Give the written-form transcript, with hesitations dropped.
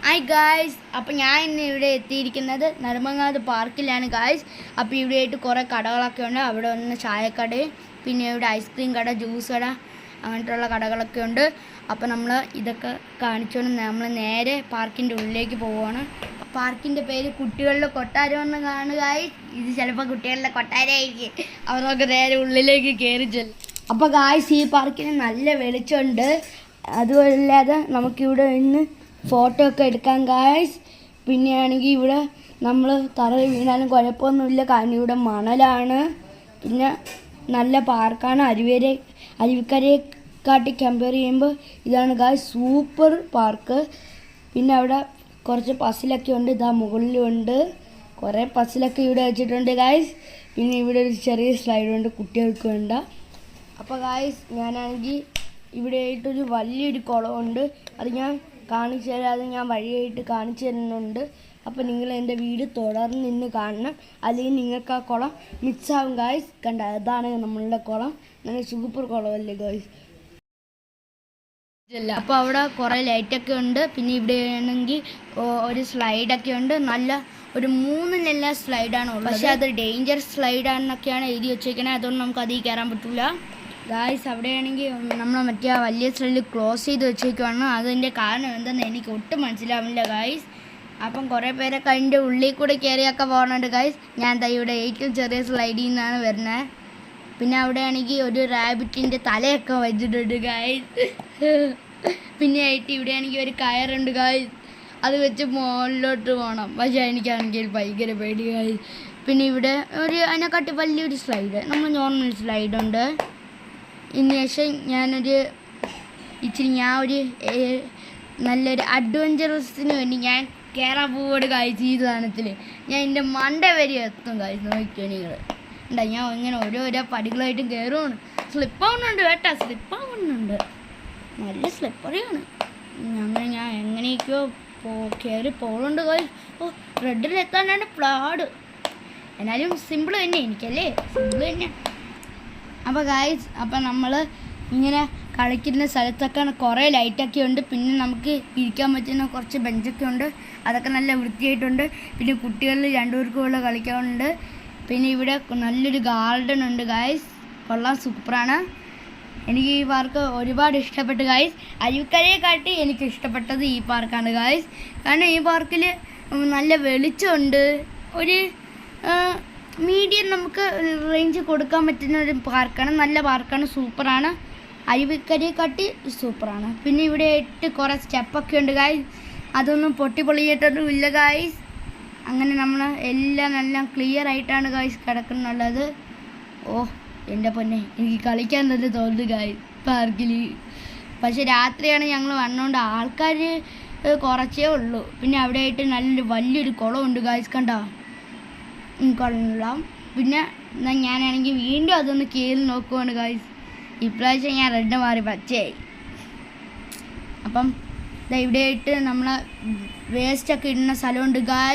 Hi guys, അപ്പോൾ ഞാൻ ഇന്ന് ഇവിടെ എത്തിയിരിക്കുന്നത് നെടുമങ്ങാട് പാർക്കിലാണ് ഗായ്സ്. അപ്പോൾ ഇവിടെയായിട്ട് കുറേ കടകളൊക്കെ ഉണ്ട്. അവിടെ ഒന്ന് ചായക്കട, പിന്നെ ഇവിടെ ഐസ്ക്രീം കട, ജ്യൂസ് കട, അങ്ങനത്തെയുള്ള കടകളൊക്കെ ഉണ്ട്. അപ്പോൾ നമ്മൾ ഇതൊക്കെ കാണിച്ചുകൊണ്ട് നമ്മൾ നേരെ പാർക്കിൻ്റെ ഉള്ളിലേക്ക് പോവുകയാണ്. പാർക്കിൻ്റെ പേര് കുട്ടികളുടെ കൊട്ടാരം എന്ന് കാണുക. ഇത് ചിലപ്പോൾ കുട്ടികളുടെ കൊട്ടാരമായിരിക്കും. അവരൊക്കെ നേരെ ഉള്ളിലേക്ക് കയറി ചെല്ലും. അപ്പോൾ ഗായ്സ്, ഈ പാർക്കിന് നല്ല വെളിച്ചമുണ്ട്. അതുമല്ലാതെ നമുക്കിവിടെ നിന്ന് ഫോട്ടോ ഒക്കെ എടുക്കാം ഗായ്സ്. പിന്നെയാണെങ്കിൽ ഇവിടെ നമ്മൾ തറയിൽ വീണാലും കുഴപ്പമൊന്നുമില്ല, കാരണം ഇവിടെ മണലാണ്. പിന്നെ നല്ല പാർക്കാണ്. അരുവിക്കരയെക്കാട്ടി കമ്പയർ ചെയ്യുമ്പോൾ ഇതാണ് ഗായ്സ് സൂപ്പർ പാർക്ക്. പിന്നെ അവിടെ കുറച്ച് പസിലൊക്കെ ഉണ്ട്. ഇതാ മുകളിലുണ്ട് കുറേ പസിലൊക്കെ ഇവിടെ വെച്ചിട്ടുണ്ട് ഗായ്സ്. പിന്നെ ഇവിടെ ഒരു ചെറിയ സ്ലൈഡുണ്ട് കുട്ടികൾക്ക് വേണ്ട. അപ്പോൾ ഗായ്സ്, ഞാനാണെങ്കിൽ ഇവിടെ ആയിട്ടൊരു വലിയൊരു കുളമുണ്ട്. അത് ഞാൻ കാണിച്ചു തരാം. അത് ഞാൻ വഴിയായിട്ട് കാണിച്ചു തരുന്നുണ്ട്. അപ്പോൾ നിങ്ങൾ എൻ്റെ വീട് തുടർന്ന് നിന്ന് കാണണം, അല്ലെങ്കിൽ നിങ്ങൾക്ക് ആ കുളം മിസ്സാവും ഗായ്സ്. കണ്ട, അതാണ് നമ്മളുടെ കുളം. നല്ല സൂപ്പർ കുളമല്ലേ ഗായ്സ്. അപ്പോൾ അവിടെ കുറേ ലൈറ്റൊക്കെ ഉണ്ട്. പിന്നെ ഇവിടെ ആണെങ്കിൽ ഒരു സ്ലൈഡൊക്കെ ഉണ്ട്. നല്ല ഒരു 3 നില സ്ലൈഡാണ് ഉള്ളത്. പക്ഷേ അത് ഡേഞ്ചർ സ്ലൈഡാണെന്നൊക്കെയാണ് എഴുതി വെച്ചേക്കണേ. അതുകൊണ്ട് നമുക്ക് അതിൽ കയറാൻ പറ്റില്ല ഗായ്സ്. അവിടെയാണെങ്കിൽ നമ്മൾ മറ്റേ ആ വലിയ സ്ലൈഡ് ക്ലോസ് ചെയ്ത് വെച്ചേക്കുവാണ്. അതിൻ്റെ കാരണം എന്താണെന്ന് എനിക്ക് ഒട്ടും മനസ്സിലാവില്ല ഗായ്സ്. അപ്പം കുറേ പേരൊക്കെ അതിൻ്റെ ഉള്ളിൽ കൂടെ കയറിയൊക്കെ പോകുന്നുണ്ട് ഗായ്സ്. ഞാൻ ഇവിടെ ഏറ്റവും ചെറിയ സ്ലൈഡിൽ നിന്നാണ് വരുന്നത്. പിന്നെ അവിടെയാണെങ്കിൽ ഒരു റാബിറ്റിൻ്റെ തലയൊക്കെ വെച്ചിട്ടുണ്ട് ഗായ്സ്. പിന്നെ ആയിട്ട് ഇവിടെയാണെങ്കിൽ ഒരു കയറുണ്ട് ഗായ്സ്. അത് വെച്ച് മുകളിലോട്ട് പോകണം. പക്ഷേ എനിക്കാണെങ്കിൽ ഭയങ്കര പേടി ഗായ്സ്. പിന്നെ ഇവിടെ അതിനെക്കാട്ടി വലിയൊരു സ്ലൈഡ്, നമ്മൾ നോർമൽ സ്ലൈഡുണ്ട്. ഇതിന് ശേഷം ഞാൻ ഒരു നല്ലൊരു അഡ്വഞ്ചറസിന് വേണ്ടി ഞാൻ കയറാൻ പോവുകയാണ് ഗായ്സ്. ഈ സാധനത്തിൽ ഞാൻ എൻ്റെ മണ്ട വരെ എത്തും ഗായ്സ്. നോക്കിയോ നിങ്ങൾ, ഉണ്ടാ ഞാൻ ഇങ്ങനെ ഓരോരോ പടികളായിട്ടും കയറുകയാണ്. സ്ലിപ്പാവുന്നുണ്ട് കേട്ടോ, സ്ലിപ്പാവുന്നുണ്ട്, നല്ല സ്ലിപ്പറിയാണ്. അങ്ങനെ ഞാൻ എങ്ങനെയൊക്കെയോ കയറി പോകുന്നുണ്ട് ഗായ്സ്. റെഡിലെത്താനാണ് പ്ലാഡ്. എന്നാലും സിമ്പിൾ തന്നെ എനിക്കല്ലേ, സിമ്പിൾ തന്നെ. അപ്പോൾ ഗായ്സ്, അപ്പോൾ നമ്മൾ ഇങ്ങനെ കളിക്കുന്ന സ്ഥലത്തൊക്കെ കുറേ ലൈറ്റൊക്കെ ഉണ്ട്. പിന്നെ നമുക്ക് ഇരിക്കാൻ പറ്റുന്ന കുറച്ച് ബെഞ്ചൊക്കെ ഉണ്ട്. അതൊക്കെ നല്ല വൃത്തിയായിട്ടുണ്ട്. പിന്നെ കുട്ടികളിൽ 2 പേർക്കുള്ള കളിക്കാനുണ്ട്. പിന്നെ ഇവിടെ നല്ലൊരു ഗാർഡൻ ഉണ്ട് ഗായ്സ്. കൊള്ളാം, സൂപ്പറാണ്. എനിക്ക് ഈ പാർക്ക് ഒരുപാട് ഇഷ്ടപ്പെട്ടു ഗായ്സ്. അരുവിക്കരയെക്കാട്ടി എനിക്ക് ഇഷ്ടപ്പെട്ടത് ഈ പാർക്കാണ് ഗായ്സ്. കാരണം ഈ പാർക്കിൽ നല്ല വെളിച്ചമുണ്ട്. ഒരു മീഡിയം നമുക്ക് റേഞ്ച് കൊടുക്കാൻ പറ്റുന്ന ഒരു പാർക്കാണ്. നല്ല പാർക്കാണ്, സൂപ്പറാണ്. അരുവിക്കരയെക്കാട്ടി സൂപ്പറാണ്. പിന്നെ ഇവിടെ 8 കുറേ സ്റ്റെപ്പൊക്കെ ഉണ്ട് ഗായ്സ്. അതൊന്നും പൊട്ടിപ്പൊളിയിട്ടൊന്നും ഇല്ല ഗായ്സ്. അങ്ങനെ നമ്മൾ എല്ലാം ക്ലിയർ ആയിട്ടാണ് ഗായ്സ് കിടക്കുന്നുള്ളത്. എൻ്റെ പൊന്നെ, എനിക്ക് കളിക്കാൻ തന്നെ തോന്നുന്നു ഗായ്സ് പാർക്കിൽ. പക്ഷെ രാത്രിയാണ് ഞങ്ങൾ വന്നുകൊണ്ട് ആൾക്കാർ കുറച്ചേ ഉള്ളൂ. പിന്നെ അവിടെ ആയിട്ട് നല്ലൊരു വലിയൊരു കുളമുണ്ട് ഗായ്സ്. കണ്ടോ, കൊള്ളാം. പിന്നെ ഞാനാണെങ്കിൽ വീണ്ടും അതൊന്ന് കയറി നോക്കുവാണ് ഗായ്സ്. ഇപ്രാവശ്യം ഞാൻ റെഡ് മാറി പച്ചയായി. അപ്പം ഇവിടെ ആയിട്ട് നമ്മളെ വേസ്റ്റൊക്കെ ഇടുന്ന സ്ഥലമുണ്ട് ഗായ്സ്.